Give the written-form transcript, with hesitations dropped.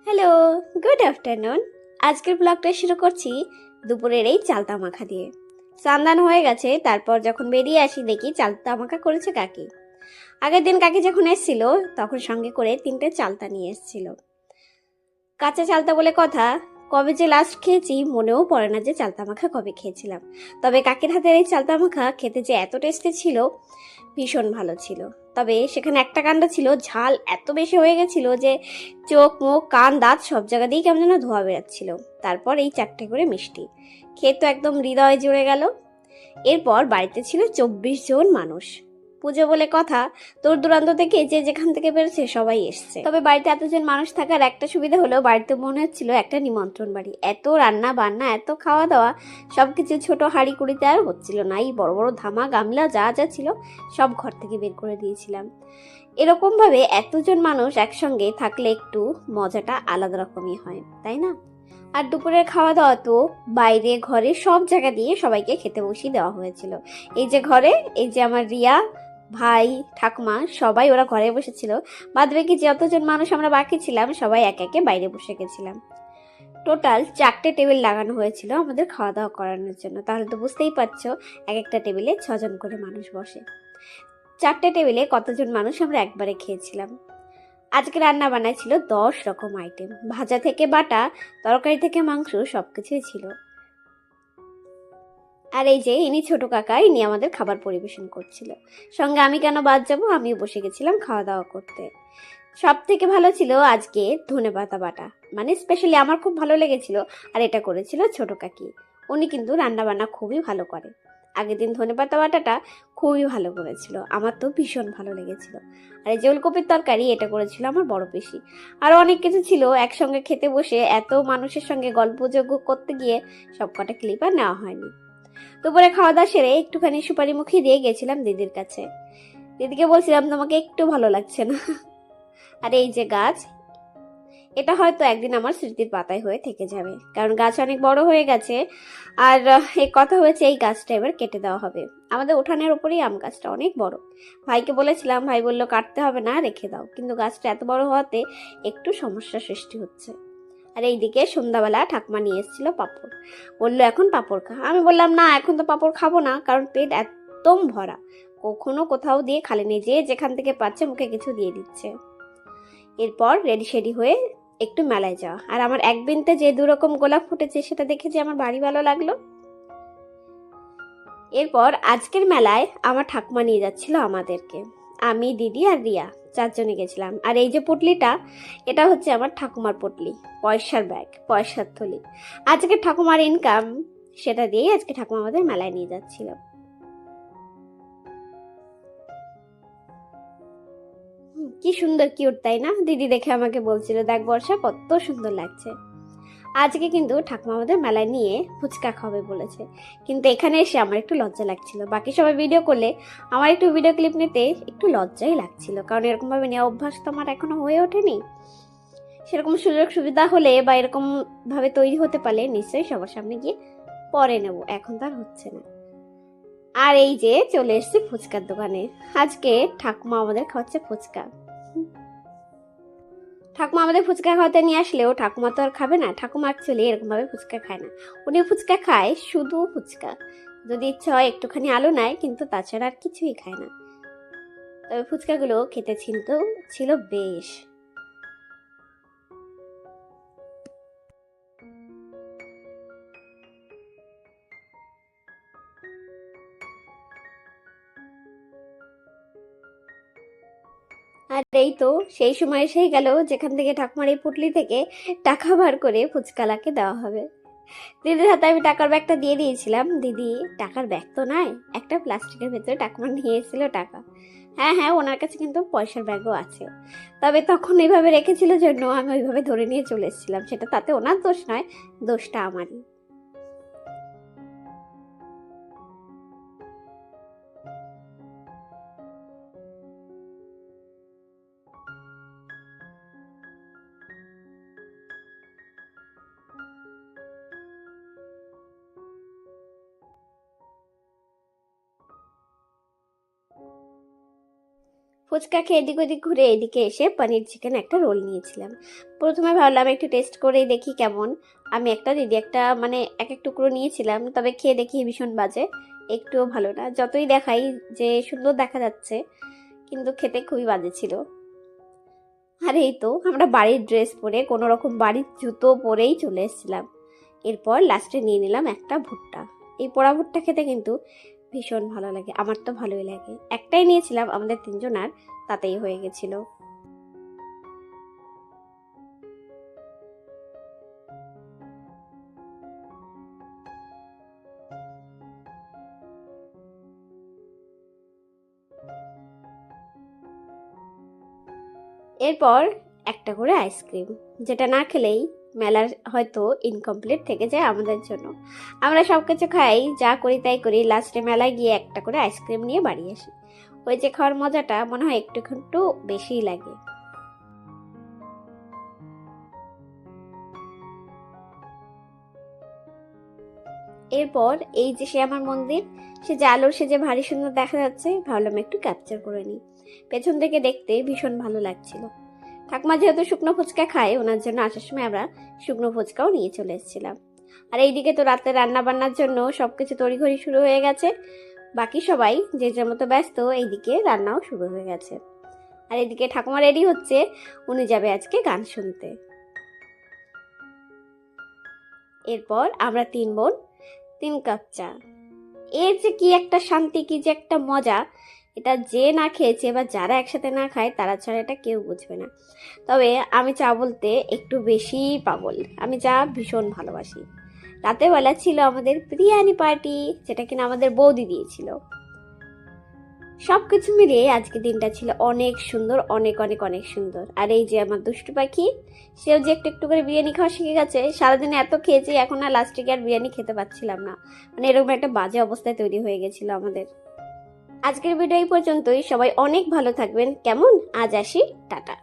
Hello, good afternoon. আজকের ব্লগটা শুরু করছি দুপুরের এই চালতা মাখা দিয়ে। স্নান হয়ে গেছে, তারপর যখন বেরিয়ে আসি দেখি চালতা মাখা করেছে কাকি। আগের দিন কাকি যখন এসেছিল তখন সঙ্গে করে 3টে চালতা নিয়ে এসেছিল। কাঁচা চালতা বলে কথা, কবে যে লাস্ট খেয়েছি মনেও পড়ে না যে চালতা মাখা কবে খেয়েছিলাম। তবে কাকির হাতের এই চালতা মাখা খেতে যে এত টেস্টি ছিল, ভীষণ ভালো ছিল। তবে সেখানে একটা কাণ্ড ছিল, ঝাল এত বেশি হয়ে গেছিল যে চোখ মুখ কান দাঁত সব জায়গা দিয়েই কেমন যেন ধোয়া বেরাচ্ছিল। তারপর এই 4টে করে মিষ্টি খেয়ে তো একদম হৃদয় জুড়ে গেল। এরপর বাড়িতে ছিল 24 জন মানুষ। পুজো বলে কথা, দূর দূরান্ত থেকে যে যেখান থেকে বেরোছে সবাই এসছে। তবে বাড়িতে এতজন মানুষ থাকার একটা সুবিধা হলো, বাড়িতে মনে হচ্ছিল একটা নিমন্ত্রণ বাড়ি। এত রান্না বান্না, এত খাওয়া দাওয়া, সবকিছু ছোট হাঁড়ি কুড়িতে আর হচ্ছিল না। এই বড় বড় ধামা গামলা যা যা ছিল সব ঘর থেকে বের করে দিয়েছিলাম। এরকম ভাবে এতজন মানুষ একসঙ্গে থাকলে একটু মজাটা আলাদা রকমই হয়, তাই না? আর দুপুরের খাওয়া দাওয়া তো বাইরে ঘরে সব জায়গা দিয়ে সবাইকে খেতে বসিয়ে দেওয়া হয়েছিল। এই যে ঘরে, এই যে আমার রিয়া ভাই ঠাকুমা সবাই ওরা ঘরে বসেছিল। বাদ বাকি যতজন মানুষ আমরা বাকি ছিলাম সবাই এক একে বাইরে বসে গেছিলাম। টোটাল 4টে টেবিল লাগানো হয়েছিল আমাদের খাওয়া দাওয়া করানোর জন্য। তাহলে তো বুঝতেই পারছো, এক একটা টেবিলে 6জন করে মানুষ বসে। 4টে টেবিলে কতজন মানুষ আমরা একবারে খেয়েছিলাম। আজকে রান্না বান্নায় ছিল 10 রকম আইটেম, ভাজা থেকে বাটা, তরকারি থেকে মাংস, সবকিছুই ছিল। আর এই যে ইনি ছোট কাকা, ইনি আমাদের খাবার পরিবেশন করছিল। সঙ্গে আমি কেন বাদ যাবো, আমিও বসে গেছিলাম খাওয়া দাওয়া করতে। সব থেকে ভালো ছিল আজকে ধনেপাতা বাটা, মানে স্পেশালি আমার খুব ভালো লেগেছিল। আর এটা করেছিল ছোট কাকি। উনি কিন্তু রান্না বান্না খুবই ভালো করে। আগের দিন ধনেপাতা বাটাটা খুবই ভালো করেছিল, আমার তো ভীষণ ভালো লেগেছিল। আর এই যে ওলকপির তরকারি, এটা করেছিল আমার বড় পিসি। আরও অনেক কিছু ছিল। একসঙ্গে খেতে বসে এত মানুষের সঙ্গে গল্পযোগ্য করতে গিয়ে সব কটা ক্লিপ আর নেওয়া হয়নি। দুপুরে খাওয়া দাওয়া সেরে একটুখানি সুপারি মুখী দিয়ে গেছিলাম দিদির কাছে। দিদিকে বলছিলাম তোমাকে একটু ভালো লাগছে না। আর এই যে গাছ, এটা হয়তো একদিন আমার স্মৃতির পাতায় হয়ে থেকে যাবে, কারণ গাছ অনেক বড় হয়ে গেছে। আর এই কথা হয়েছে এই গাছটা এবার কেটে দেওয়া হবে। আমাদের উঠানের উপরেই আম গাছটা অনেক বড়। ভাইকে বলেছিলাম, ভাই বললো কাটতে হবে না, রেখে দাও। কিন্তু গাছটা এত বড় হওয়াতে একটু সমস্যার সৃষ্টি হচ্ছে। আর এইদিকে সন্ধ্যাবেলা ঠাকুমা নিয়ে এসেছিল পাঁপড়। বললো এখন পাঁপড় খা। আমি বললাম না, এখন তো পাঁপড় খাবো না, কারণ পেট একদম ভরা। কখনো কোথাও দিয়ে খালি নেই, যে যেখান থেকে পাচ্ছে মুখে কিছু দিয়ে দিচ্ছে। এরপর রেডি সেডি হয়ে একটু মেলায় যাওয়া। আর আমার এক বিনতে যে 2 রকম গোলাপ ফুটেছে সেটা দেখে যে আমার ভারী ভালো লাগলো। এরপর আজকের মেলায় আমার ঠাকুমা নিয়ে যাচ্ছিল আমাদেরকে। আমি, দিদি আর রিয়া 4জনে গেছিলাম। আর এই যে পুটলিটা, এটা হচ্ছে আমার ঠাকুমার পুটলি, পয়সার ব্যাগ, পয়সার থলি। আজকে ঠাকুমার ইনকাম, সেটা দিয়েই আজকে ঠাকুমা আমাদের মেলায় নিয়ে যাচ্ছিল। কি সুন্দর কিউট, তাই না? দিদি দেখে আমাকে বলছিল, দেখ বর্ষা কত সুন্দর লাগছে। আজকে কিন্তু ঠাকুমা আমাদের মেলায় নিয়ে ফুচকা খাবে বলেছে। কিন্তু এখানে এসে আমার একটু লজ্জা লাগছিল। বাকি সবাই ভিডিও করলে আমার একটু ভিডিও ক্লিপ নিতে একটু লজ্জাই লাগছিল, কারণ এরকম ভাবে নেওয়া অভ্যাস তো আমার এখনো হয়ে ওঠেনি। সেরকম সুযোগ সুবিধা হলে বা এরকম ভাবে তৈরি হতে পারলে নিশ্চয়ই সবার সামনে গিয়ে পরে নেব, এখন তো আর হচ্ছে না। আর এই যে চলে এসেছি ফুচকার দোকানে। আজকে ঠাকুমা আমাদের খাওয়াচ্ছে ফুচকা। ঠাকুমা আমাদের ফুচকা খাওয়াতে নিয়ে আসলেও ঠাকুমা তো আর খাবে না। ঠাকুমা অ্যাকচুয়ালি এরকম ভাবে ফুচকা খায় না। উনি ফুচকা খায় শুধু ফুচকা, যদি ইচ্ছা হয় একটুখানি আলু নেয়, কিন্তু তাছাড়া আর কিছুই খায় না। তবে ফুচকাগুলো খেতে ছিল বেশ। আর এই তো সেই সময় এসেই গেল যেখান থেকে ঠাকুমার এই পুটলি থেকে টাকা বার করে ফুচকালাকে দেওয়া হবে। দিদির হাতে আমি টাকার ব্যাগটা দিয়ে দিয়েছিলাম। দিদি টাকার ব্যাগ তো নয়, একটা প্লাস্টিকের ভেতরে ঠাকুমা নিয়ে এসেছিল টাকা। হ্যাঁ হ্যাঁ, ওনার কাছে কিন্তু পয়সার ব্যাগও আছে। তবে তখন এইভাবে রেখেছিল জন্য আমি ওইভাবে ধরে নিয়ে চলে এসেছিলাম। সেটা তাতে ওনার দোষ নয়, দোষটা আমারই। ফুচকা খেয়ে এদিক ওদিক ঘুরে এদিকে এসে পনির চিকেন একটা রোল নিয়েছিলাম। প্রথমে ভাবলাম একটু টেস্ট করেই দেখি কেমন। আমি একটা দিদি একটা মানে এক এক টুকরো নিয়েছিলাম, তবে খেয়ে দেখি ভীষণ বাজে, একটুও ভালো না। যতই দেখাই যে সুন্দর দেখা যাচ্ছে, কিন্তু খেতে খুবই বাজে ছিল। আর এই তো আমরা বাড়ির ড্রেস পরে কোনো রকম বাড়ির জুতো পরেই চলে এসেছিলাম। এরপর লাস্টে নিয়ে নিলাম একটা ভুট্টা। এই পোড়া ভুট্টা খেতে কিন্তু ভীষণ ভালো লাগে, আমার তো ভালোই লাগে। একটাই নিয়েছিলাম আমাদের তিনজনার, তাতেই হয়ে গেছিল। এরপর একটা করে আইসক্রিম, যেটা না খেলেই মেলার হয়তো ইনকমপ্লিট থেকে যায় আমাদের জন্য। আমরা সব কিছু খাই, যা করি তাই করি, লাস্টে মেলায় গিয়ে একটা করে আইসক্রিম নিয়ে বাড়ি আসি। ওই যে খাওয়ার মজাটা মনে হয় একটু একটু বেশিই লাগে। এরপর এই যে সে আমার মন্দির, সে যে আলোর সে যে ভারী সুন্দর দেখা যাচ্ছে, ভাবলাম একটু ক্যাপচার করে নিই। পেছন থেকে দেখতে ভীষণ ভালো লাগছিল। ঠাকুমা যেহেতু শুকনো ফুচকা খায়, ওনার জন্য আসার সময় আমরা শুকনো ফুচকাও নিয়ে চলে এসেছিলাম। আর এইদিকে তো রাতে রান্না বান্নার জন্য সবকিছু তড়িঘড়ি শুরু হয়ে গেছে। বাকি সবাই যে যার মতো ব্যস্ত, এইদিকে রান্নাও শুরু হয়ে গেছে। আর এদিকে ঠাকুমা রেডি হচ্ছে, উনি যাবে আজকে গান শুনতে। এরপর আমরা 3 বোন 3 কাপ চা। এর যে কি একটা শান্তি, কি যে একটা মজা, এটা যে না খেয়েছে বা যারা একসাথে না খায় তারা ছাড়া এটা কেউ বুঝবে না। তবে আমি চা বলতে একটু বেশি পাগল, আমি চা ভীষণ ভালোবাসি। রাতের বেলা ছিল আমাদের বিরিয়ানি পার্টি, যেটা কিনা আমাদের বৌদি দিয়েছিল। সবকিছু মিলিয়ে আজকে দিনটা ছিল অনেক সুন্দর, অনেক অনেক অনেক সুন্দর। আর এই যে আমার দুষ্টু পাখি, সেও যে একটু একটু করে বিরিয়ানি খাওয়া শিখে গেছে। সারাদিনে এত খেয়েছি, এখন আর লাস্টে গিয়ে আর বিরিয়ানি খেতে পাচ্ছিলাম না, মানে এরকম একটা বাজে অবস্থায় তৈরি হয়ে গেছিল আমাদের। আজকের ভিডিও এই পর্যন্তই। সবাই অনেক ভালো থাকবেন। কেমন? আজ আসি, টাটা।